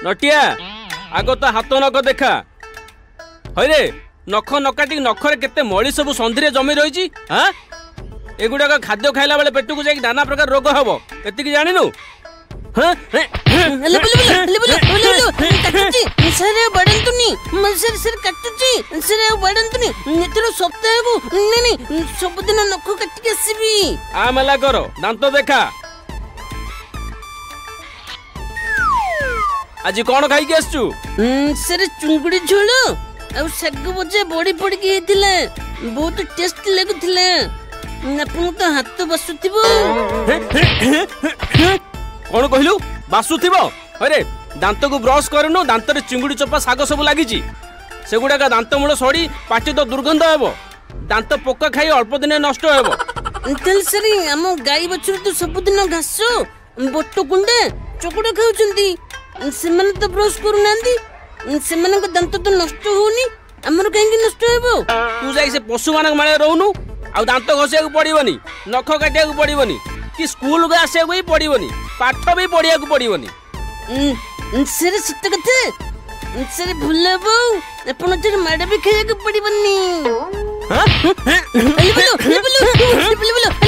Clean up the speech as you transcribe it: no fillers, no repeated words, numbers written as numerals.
नटिया आग तो हाथ नख देखा हईरे नख नकाटी नखरे केते मली सब संधि जमी रही हाँ एगुड़ाक खाद्य खाइला बेले पेट को जाकि नाना प्रकार रोग हम एति जानू मेला कर दांत देखा आज कौन खाई आसचु सर चुंगुड़ी झोल आ साग भजा बड़ी पड़ी बहुत टेस्ट लगुला आपन तो हाथ बसुथिबो कौन कहलु बासुथिबो अरे दांत को ब्रश करनु दांत रे चिंगुड़ी चोपा साग सब लागिची सेगुडा का दांत मूल सड़ी पाटी तो दुर्गंध हेबो दांत पोका खाई अल्प दिन नष्ट हेबो तल सरी हम गाई बछर तो सब दिन घास बोट कुंडे चोकड़ा खाउचंती सेमन तो ब्रश करू नांदी सेमन को दांत तो नष्ट होनी हमर काहे नष्ट हेबो तू जाई से पशु मानक माने रहनु आ दांत घसिया को पड़िबनी नख काटिया को पड़िबनी कि स्कूल को आसिया को ही पड़िबनी पाठ भी पढ़िया को पड़िबनी सर सत्य कथे सर भूलबो अपन तेरे माडा भी खाया को पड़िबनी हां ले बोलो